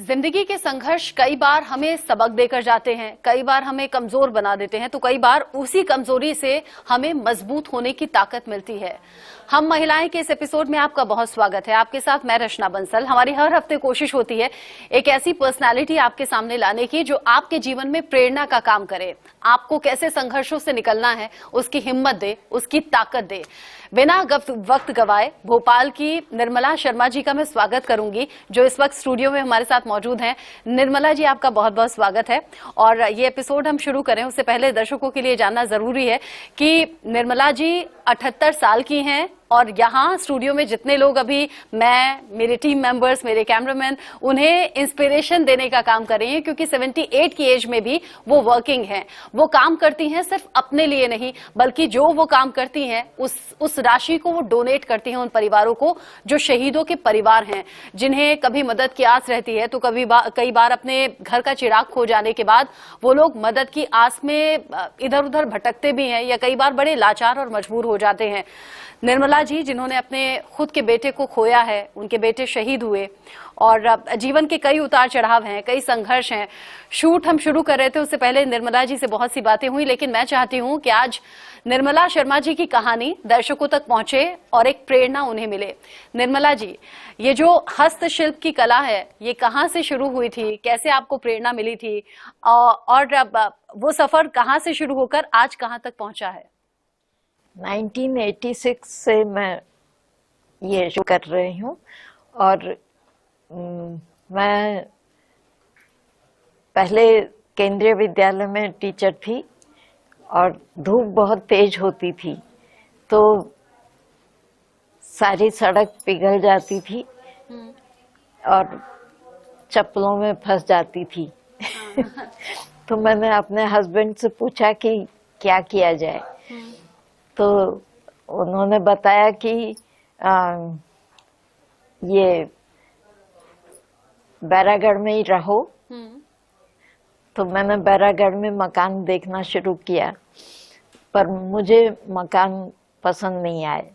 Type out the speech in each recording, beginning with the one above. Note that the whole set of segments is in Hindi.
जिंदगी के संघर्ष कई बार हमें सबक देकर जाते हैं, कई बार हमें कमजोर बना देते हैं, तो कई बार उसी कमजोरी से हमें मजबूत होने की ताकत मिलती है। हम महिलाएं के इस एपिसोड में आपका बहुत स्वागत है। आपके साथ मैं रचना बंसल। हमारी हर हफ्ते कोशिश होती है एक ऐसी पर्सनालिटी आपके सामने लाने की जो आपके जीवन में प्रेरणा का काम करे, आपको कैसे संघर्षों से निकलना है उसकी हिम्मत दे, उसकी ताकत दे। बिना वक्त गवाए भोपाल की निर्मला शर्मा जी का मैं स्वागत करूंगी, जो इस वक्त स्टूडियो में हमारे साथ मौजूद हैं। निर्मला जी, आपका बहुत बहुत स्वागत है। और ये एपिसोड हम शुरू करें उससे पहले दर्शकों के लिए जानना जरूरी है कि निर्मला जी 78 साल की हैं और यहाँ स्टूडियो में जितने लोग अभी, मैं, मेरे टीम मेंबर्स, मेरे कैमरामैन, उन्हें इंस्पिरेशन देने का काम कर रही हैं, क्योंकि 78 की एज में भी वो वर्किंग हैं। वो काम करती हैं सिर्फ अपने लिए नहीं, बल्कि जो वो काम करती हैं उस राशि को वो डोनेट करती हैं उन परिवारों को जो शहीदों के परिवार हैं, जिन्हें कभी मदद की आस रहती है, तो कई बार अपने घर का चिराग खो जाने के बाद वो लोग मदद की आस में इधर उधर भटकते भी हैं या कई बार बड़े लाचार और मजबूर हो जाते हैं। निर्मला जी, जिन्होंने अपने खुद के बेटे को खोया है, उनके बेटे शहीद हुए और जीवन के कई उतार चढ़ाव हैं, कई संघर्ष हैं। शूट हम शुरू कर रहे थे उससे पहले निर्मला जी से बहुत सी बातें हुई, लेकिन मैं चाहती हूं कि आज निर्मला शर्मा जी की कहानी दर्शकों तक पहुंचे और एक प्रेरणा उन्हें मिले। निर्मला जी, ये जो हस्तशिल्प की कला है, ये कहाँ से शुरू हुई थी, कैसे आपको प्रेरणा मिली थी और वो सफर कहाँ से शुरू होकर आज कहाँ तक पहुंचा है? 1986 से मैं ये शुरू कर रही हूँ और मैं पहले केंद्रीय विद्यालय में टीचर थी और धूप बहुत तेज होती थी तो सारी सड़क पिघल जाती थी और चप्पलों में फंस जाती थी। तो मैंने अपने हस्बैंड से पूछा कि क्या किया जाए, तो उन्होंने बताया कि ये बैरागढ़ में ही रहो। तो मैंने बैरागढ़ में मकान देखना शुरू किया, पर मुझे मकान पसंद नहीं आए।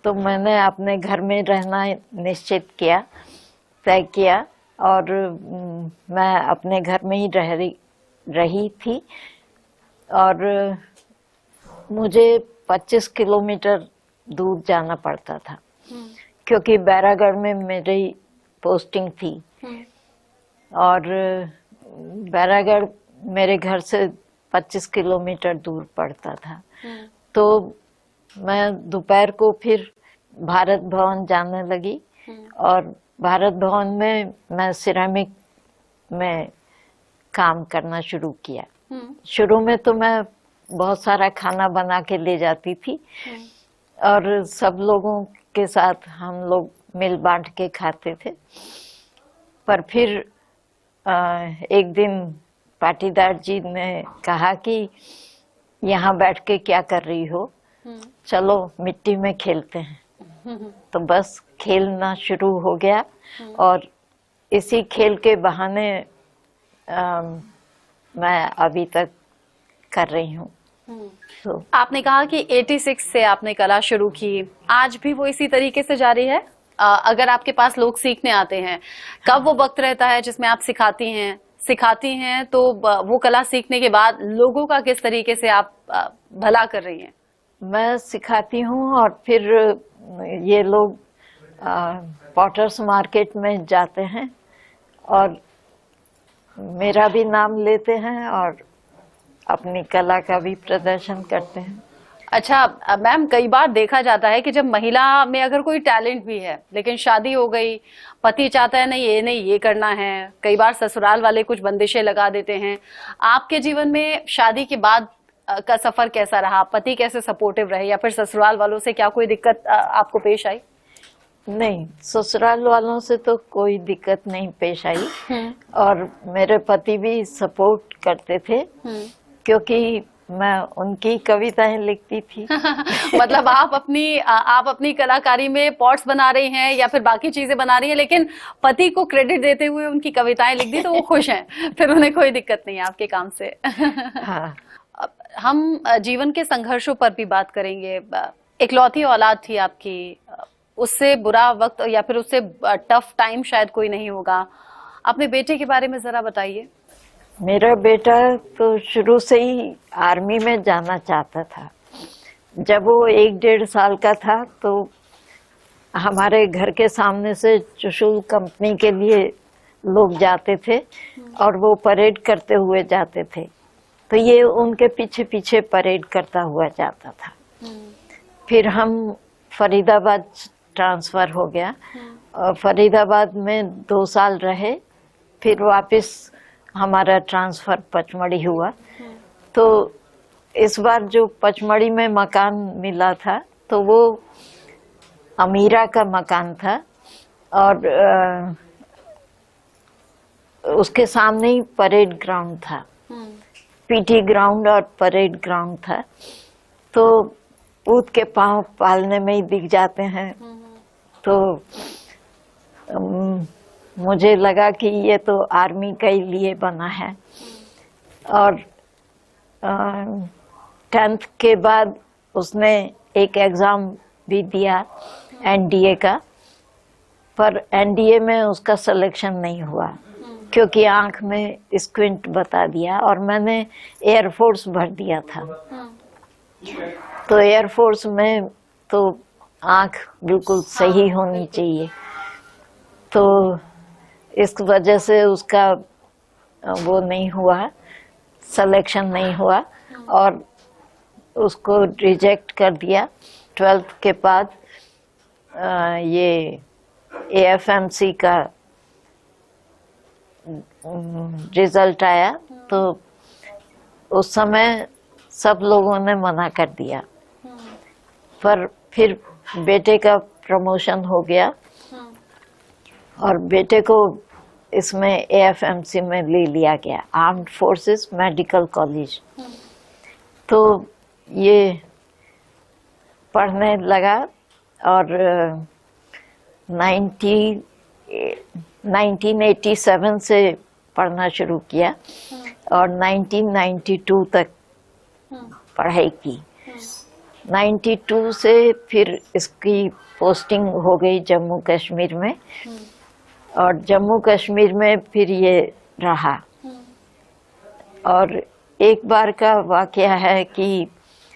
तो मैंने अपने घर में रहना निश्चित किया, तय किया और मैं अपने घर में ही रही थी। और मुझे 25 किलोमीटर दूर जाना पड़ता था क्योंकि बैरागढ़ में मेरी पोस्टिंग थी और बैरागढ़ मेरे घर से 25 किलोमीटर दूर पड़ता था। तो मैं दोपहर को फिर भारत भवन जाने लगी और भारत भवन में मैं सिरेमिक में काम करना शुरू किया। शुरू में तो मैं बहुत सारा खाना बना के ले जाती थी और सब लोगों के साथ हम लोग मिल बांट के खाते थे। पर फिर एक दिन पाटीदार जी ने कहा कि यहाँ बैठ के क्या कर रही हो, चलो मिट्टी में खेलते हैं। तो बस खेलना शुरू हो गया और इसी खेल के बहाने मैं अभी तक कर रही हूँ। तो आपने कहा कि 86 से आपने कला शुरू की, आज भी वो इसी तरीके से जारी है? अगर आपके पास लोग सीखने आते हैं, कब वो वक्त रहता है जिसमें आप सिखाती हैं तो वो कला सीखने के बाद लोगों का किस तरीके से आप भला कर रही हैं? मैं सिखाती हूँ और फिर ये लोग पॉटर्स मार्केट में जाते हैं और मेरा भी नाम लेते हैं और अपनी कला का भी प्रदर्शन करते हैं। अच्छा मैम, कई बार देखा जाता है कि जब महिला में अगर कोई टैलेंट भी है लेकिन शादी हो गई, पति चाहता है नहीं ये करना है, कई बार ससुराल वाले कुछ बंदिशें लगा देते हैं। आपके जीवन में शादी के बाद का सफर कैसा रहा? पति कैसे सपोर्टिव रहे या फिर ससुराल वालों से क्या कोई दिक्कत आपको पेश आई? नहीं, ससुराल वालों से तो कोई दिक्कत नहीं पेश आई और मेरे पति भी सपोर्ट करते थे क्योंकि मैं उनकी कविताएं लिखती थी। मतलब आप अपनी कलाकारी में पॉट्स बना रही हैं या फिर बाकी चीजें बना रही हैं, लेकिन पति को क्रेडिट देते हुए उनकी कविताएं लिख दी तो वो खुश हैं, फिर उन्हें कोई दिक्कत नहीं है आपके काम से। हाँ। हम जीवन के संघर्षों पर भी बात करेंगे। इकलौती औलाद थी आपकी, उससे बुरा वक्त या फिर उससे टफ टाइम शायद कोई नहीं होगा। अपने बेटे के बारे में जरा बताइए। मेरा बेटा तो शुरू से ही आर्मी में जाना चाहता था। जब वो 1-1.5 साल का था तो हमारे घर के सामने से चुशुल कंपनी के लिए लोग जाते थे और वो परेड करते हुए जाते थे, तो ये उनके पीछे पीछे परेड करता हुआ जाता था। फिर हम फरीदाबाद ट्रांसफर हो गया और फरीदाबाद में 2 साल रहे, फिर वापस हमारा ट्रांसफर पचमढ़ी हुआ। तो इस बार जो पचमढ़ी में मकान मिला था तो वो अमीरा का मकान था और उसके सामने ही परेड ग्राउंड था, पीटी ग्राउंड और परेड ग्राउंड था। तो ऊँट के पाँव पालने में ही दिख जाते हैं। तो मुझे लगा कि ये तो आर्मी के लिए बना है। और 10th के बाद उसने एक एग्ज़ाम भी दिया एनडीए का, पर एनडीए में उसका सिलेक्शन नहीं हुआ क्योंकि आँख में स्क्विंट बता दिया और मैंने एयरफोर्स भर दिया था। तो एयरफोर्स में तो आँख बिल्कुल सही होनी चाहिए, तो इस वजह से उसका वो नहीं हुआ, सिलेक्शन नहीं हुआ और उसको रिजेक्ट कर दिया। 12th के बाद ये एएफएमसी का रिजल्ट आया तो उस समय सब लोगों ने मना कर दिया, पर फिर बेटे का प्रमोशन हो गया और बेटे को इसमें एएफएमसी में ले लिया गया, आर्म्ड फोर्सेस मेडिकल कॉलेज। तो ये पढ़ने लगा और 1987 से पढ़ना शुरू किया और 1992 तक पढ़ाई की। 92 से फिर इसकी पोस्टिंग हो गई जम्मू कश्मीर में और जम्मू कश्मीर में फिर ये रहा। और एक बार का वाकया है कि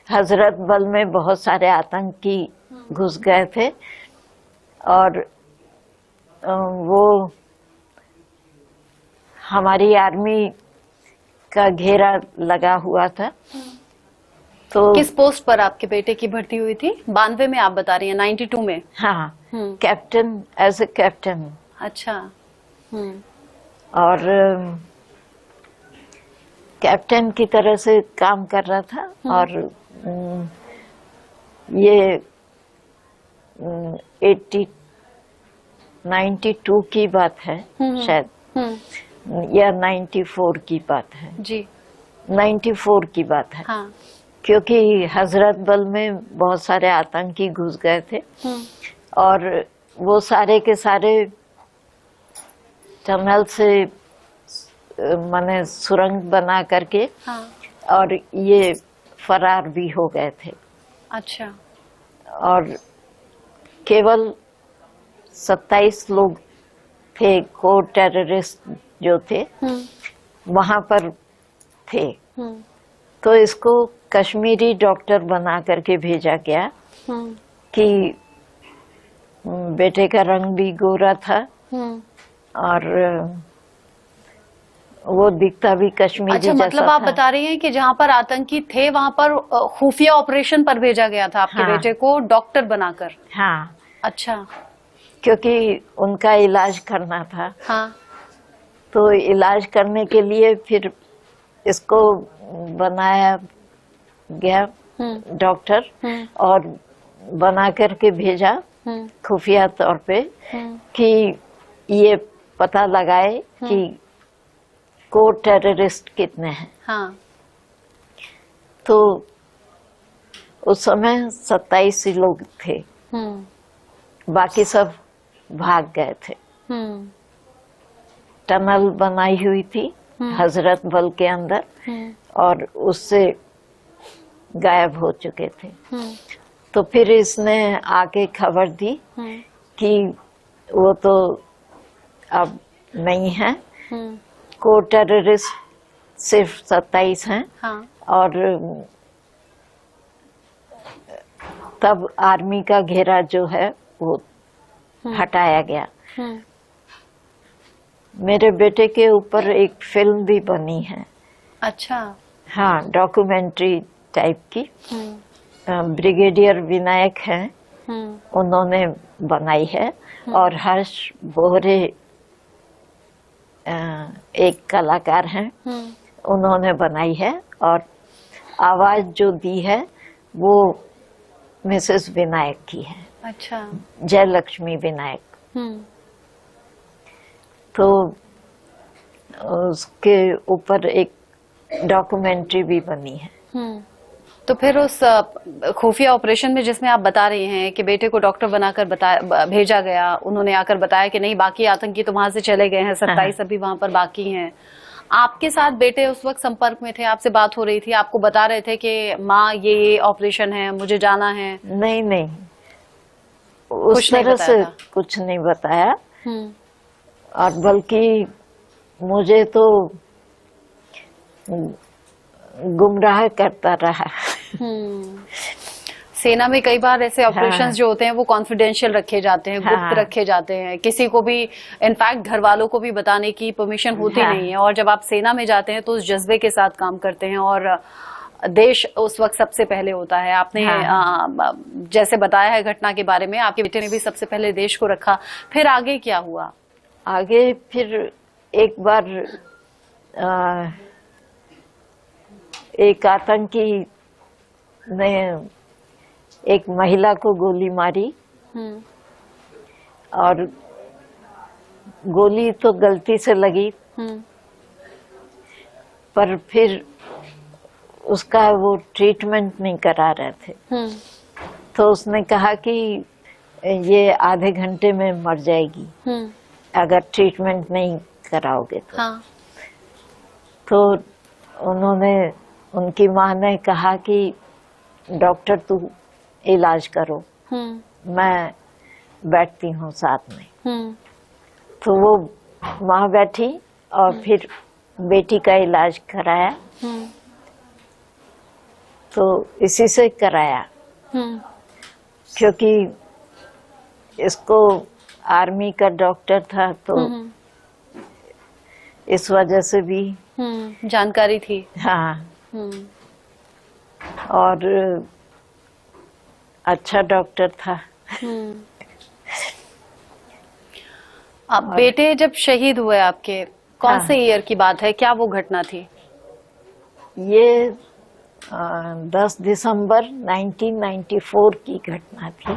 हजरत बल में बहुत सारे आतंकी घुस गए थे और वो हमारी आर्मी का घेरा लगा हुआ था। तो किस पोस्ट पर आपके बेटे की भर्ती हुई थी? 92 में आप बता रही हैं, 92 में? हाँ, कैप्टन, एज ए कैप्टन। अच्छा। और कैप्टन की तरह से काम कर रहा था और ये 92 की बात है शायद, या 94 की बात है जी, 94 की बात है। हाँ। क्योंकि हजरत बल में बहुत सारे आतंकी घुस गए थे और वो सारे के सारे टनल से माने सुरंग बना करके, हाँ। और ये फरार भी हो गए थे। अच्छा। और केवल 27 लोग थे को टेररिस्ट जो थे वहां पर थे। तो इसको कश्मीरी डॉक्टर बना करके भेजा गया कि बेटे का रंग भी गोरा था और वो दिखता भी कश्मीरी अच्छा, जैसा मतलब आप था। बता रही हैं कि जहाँ पर आतंकी थे वहाँ पर खुफिया ऑपरेशन पर भेजा गया था आपके हाँ। बेटे को डॉक्टर बनाकर? हाँ, अच्छा। क्योंकि उनका इलाज करना था। हाँ। तो इलाज करने के लिए फिर इसको बनाया गया डॉक्टर और बना करके भेजा खुफिया तौर पे कि ये पता लगाए कि को टेररिस्ट कितने हैं। हाँ। तो उस समय 27 ही लोग थे, बाकी सब भाग गए थे। टनल बनाई हुई थी हजरत बल के अंदर और उससे गायब हो चुके थे। तो फिर इसने आके खबर दी कि वो तो अब नहीं है, को टेररिस्ट सिर्फ 27 हैं। हाँ। और तब आर्मी का घेरा जो है वो हटाया गया। मेरे बेटे के ऊपर एक फिल्म भी बनी है। अच्छा। हाँ, डॉक्यूमेंट्री टाइप की। ब्रिगेडियर विनायक हैं, उन्होंने बनाई है। और हर्ष बोहरे एक कलाकार हैं, उन्होंने बनाई है। और आवाज जो दी है वो मिसेस विनायक की है। अच्छा। जयलक्ष्मी विनायक। तो उसके ऊपर एक डॉक्यूमेंट्री भी बनी है। तो फिर उस खुफिया ऑपरेशन में जिसमें आप बता रहे हैं कि बेटे को डॉक्टर बनाकर भेजा गया, उन्होंने आकर बताया कि नहीं बाकी आतंकी तो वहां से चले गए हैं, 27 अभी वहां पर बाकी हैं, आपके साथ बेटे उस वक्त संपर्क में थे, आपसे बात हो रही थी, आपको बता रहे थे कि माँ ये ऑपरेशन है, मुझे जाना है? नहीं नहीं, उस तरह से कुछ नहीं बताया। और बल्कि मुझे तो गुमराह करता रहा। सेना में कई बार ऐसे ऑपरेशंस जो होते हैं वो कॉन्फिडेंशियल रखे जाते हैं, गुप्त रखे जाते हैं, किसी को भी इनफैक्ट घर वालों को भी बताने की परमिशन होती नहीं है। और जब आप सेना में जाते हैं तो उस जज्बे के साथ काम करते हैं और देश उस वक्त सबसे पहले होता है। आपने जैसे बताया है घटना के बारे में, आपके बेटे ने भी सबसे पहले देश को रखा। फिर आगे क्या हुआ? आगे फिर एक बार एक आतंकी ने एक महिला को गोली मारी। और गोली तो गलती से लगी, पर फिर उसका वो ट्रीटमेंट नहीं करा रहे थे। तो उसने कहा कि ये आधे घंटे में मर जाएगी अगर ट्रीटमेंट नहीं कराओगे तो। हाँ। तो उनकी माँ ने कहा कि डॉक्टर तू इलाज करो, मैं बैठती हूँ साथ में। तो वो माँ बैठी और फिर बेटी का इलाज कराया। तो इसी से कराया, क्योंकि इसको आर्मी का डॉक्टर था तो इस वजह से भी जानकारी थी। हाँ। और अच्छा डॉक्टर था। अब बेटे जब शहीद हुए आपके, कौन से ईयर की बात है, क्या वो घटना थी? ये 10 दिसंबर 1994 की घटना थी।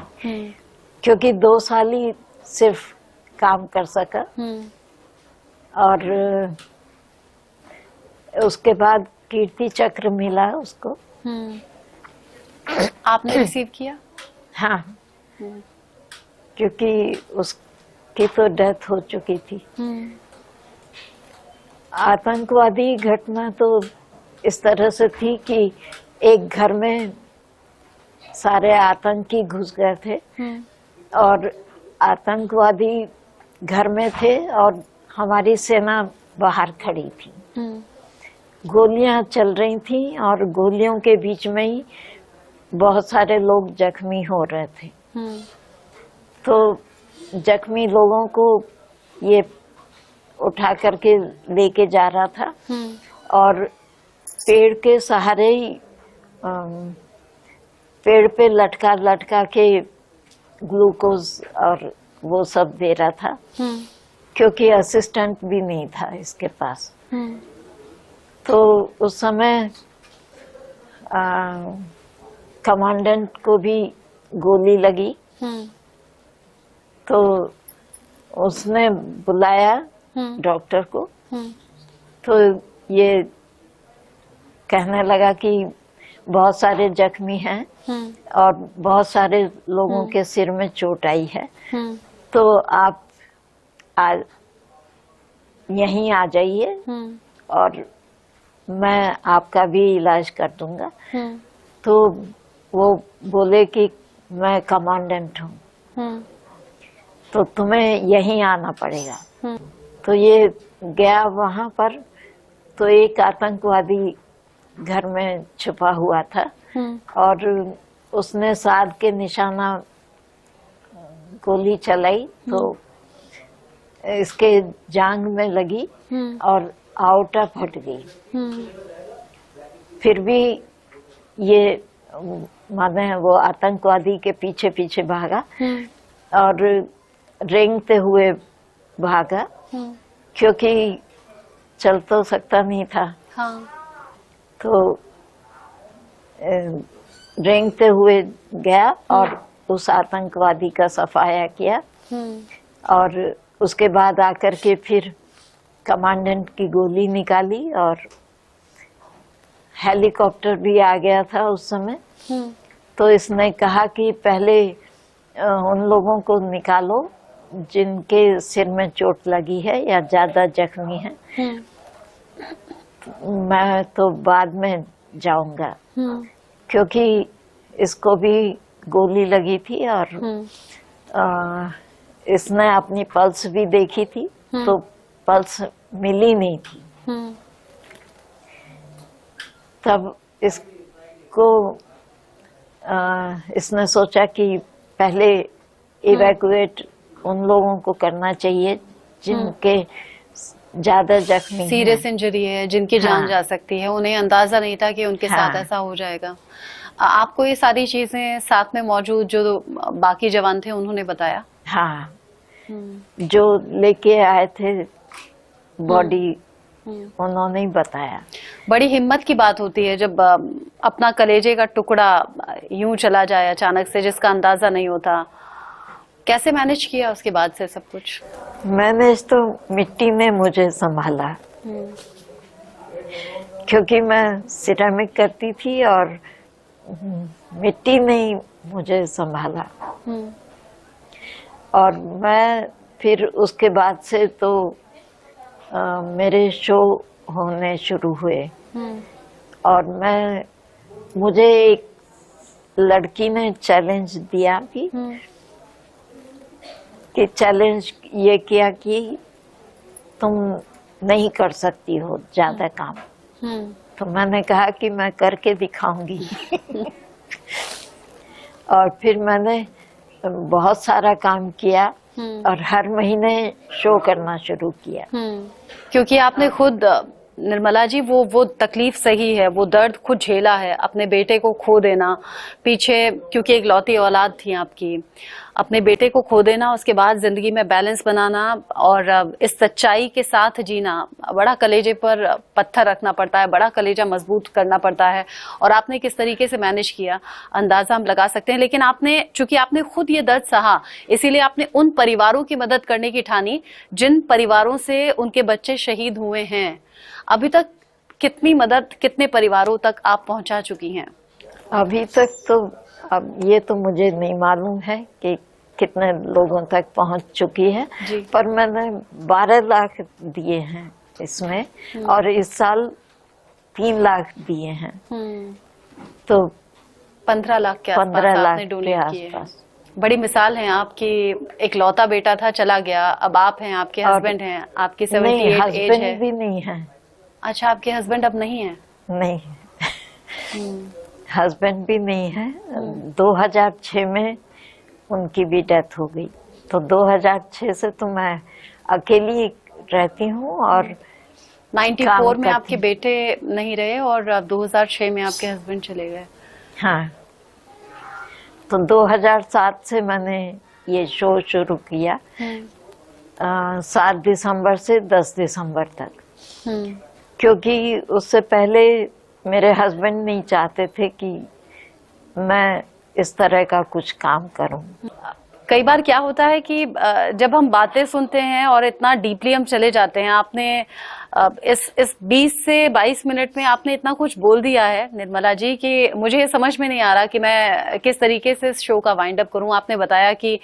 क्योंकि 2 साल ही सिर्फ काम कर सका। और उसके बाद कीर्ति चक्र मिला उसको। आपने रिसीव किया? हाँ, क्योंकि उसकी तो डेथ हो चुकी थी। आतंकवादी घटना तो इस तरह से थी कि एक घर में सारे आतंकी घुस गए थे और आतंकवादी घर में थे और हमारी सेना बाहर खड़ी थी। गोलियां चल रही थी और गोलियों के बीच में ही बहुत सारे लोग जख्मी हो रहे थे। तो जख्मी लोगों को ये उठा करके लेके जा रहा था और पेड़ के सहारे ही पेड़ पे लटका लटका के ग्लूकोज और वो सब दे रहा था, क्योंकि असिस्टेंट भी नहीं था इसके पास। तो उस समय कमांडेंट को भी गोली लगी। तो उसने बुलाया डॉक्टर को। तो ये कहने लगा कि बहुत सारे जख्मी हैं और बहुत सारे लोगों के सिर में चोट आई है, तो आप यहीं आ जाइए और मैं आपका भी इलाज कर दूंगा। तो वो बोले कि मैं कमांडेंट हूँ, तो तुम्हें यहीं आना पड़ेगा। तो ये गया वहां पर, तो एक आतंकवादी घर में छुपा हुआ था और उसने साध के निशाना गोली चलाई, तो इसके जांग में लगी और आउटा फट गई। फिर भी ये माने वो आतंकवादी के पीछे पीछे भागा और रेंगते हुए भागा, क्योंकि चल तो सकता नहीं था। हाँ। तो रेंगते हुए गया और उस आतंकवादी का सफाया किया और उसके बाद आकर के फिर कमांडेंट की गोली निकाली और हेलीकॉप्टर भी आ गया था उस समय। तो इसने कहा कि पहले उन लोगों को निकालो जिनके सिर में चोट लगी है या ज्यादा जख्मी है, मैं तो बाद में जाऊंगा, क्योंकि इसको भी गोली लगी थी और इसने अपनी पल्स भी देखी थी, तो पल्स मिली नहीं थी। तब इसको इसने सोचा कि पहले इवैक्यूएट उन लोगों को करना चाहिए जिनके ज्यादा जख्मी सीरियस इंजरी है, जिनकी जान हाँ। जा सकती है। उन्हें अंदाजा नहीं था कि उनके साथ हाँ। ऐसा हो जाएगा। आपको ये सारी चीजें साथ में मौजूद जो बाकी जवान थे उन्होंने बताया? हाँ, जो लेके आए थे बॉडी उन्होंने ही बताया। बड़ी हिम्मत की बात होती है जब अपना कलेजे का टुकड़ा यूं चला जाए अचानक से, जिसका अंदाजा नहीं होता। कैसे मैनेज किया उसके बाद से सब कुछ? मैनेज तो मिट्टी ने मुझे संभाला, क्योंकि मैं सिरेमिक करती थी और मिट्टी ने ही मुझे संभाला। और मैं फिर उसके बाद से तो मेरे शो होने शुरू हुए और मुझे एक लड़की ने चैलेंज दिया कि चैलेंज ये किया कि तुम नहीं कर सकती हो ज्यादा काम। तो मैंने कहा कि मैं करके दिखाऊंगी। और फिर मैंने बहुत सारा काम किया और हर महीने शो करना शुरू किया। क्योंकि आपने खुद, निर्मला जी, वो तकलीफ सही है, वो दर्द खुद झेला है। अपने बेटे को खो देना पीछे, क्योंकि एक लौती औलाद थी आपकी, अपने बेटे को खो देना, उसके बाद जिंदगी में बैलेंस बनाना और इस सच्चाई के साथ जीना, बड़ा कलेजे पर पत्थर रखना पड़ता है, बड़ा कलेजा मजबूत करना पड़ता है। और आपने किस तरीके से मैनेज किया अंदाजा हम लगा सकते हैं। लेकिन चूंकि आपने खुद ये दर्द सहा, इसीलिए आपने उन परिवारों की मदद करने की ठानी जिन परिवारों से उनके बच्चे शहीद हुए हैं। अभी तक कितनी मदद, कितने परिवारों तक आप पहुंचा चुकी हैं? अभी तक तो अब ये तो मुझे नहीं मालूम है कि कितने लोगों तक पहुंच चुकी है, पर मैंने 12 लाख दिए हैं इसमें और इस साल 3 लाख दिए हैं, तो 15 लाख के आसपास 15 लाख आपने के डोनेट किए हैं। आसपास। बड़ी मिसाल है आपकी। एक लौता बेटा था, चला गया, अब आप हैं, आपके हस्बैंड हैं, आपकी 78 एज है। हस्बैंड भी नहीं है। अच्छा, आपके हस्बैंड अब नहीं है? नहीं, हस्बैंड भी नहीं है। 2006 में उनकी भी डेथ हो गई, तो 2006 से तो मैं अकेली रहती हूँ। और 94 में आपके बेटे नहीं रहे और 2006 में आपके हस्बैंड चले गए। हाँ, तो 2007 से मैंने ये शो शुरू किया, 7 दिसंबर से 10 दिसंबर तक। क्योंकि उससे पहले मेरे हस्बैंड नहीं चाहते थे कि मैं इस तरह का कुछ काम करूं। कई बार क्या होता है कि जब हम बातें सुनते हैं और इतना डीपली हम चले जाते हैं, आपने अब इस 20 से 22 मिनट में आपने इतना कुछ बोल दिया है निर्मला जी कि मुझे ये समझ में नहीं आ रहा कि मैं किस तरीके से इस शो का वाइंड अप करूं। आपने बताया कि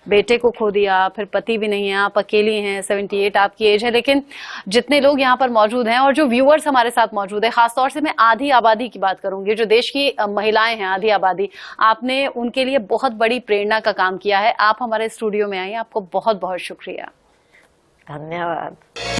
बेटे को खो दिया, फिर पति भी नहीं है, आप अकेली हैं, 78 आपकी एज है, लेकिन जितने लोग यहाँ पर मौजूद हैं और जो व्यूअर्स हमारे साथ मौजूद है, खासतौर से मैं आधी आबादी की बात करूंगी, जो देश की महिलाएं हैं, आधी आबादी, आपने उनके लिए बहुत बड़ी प्रेरणा का काम किया है। आप हमारे स्टूडियो में आई, आपको बहुत बहुत शुक्रिया। धन्यवाद।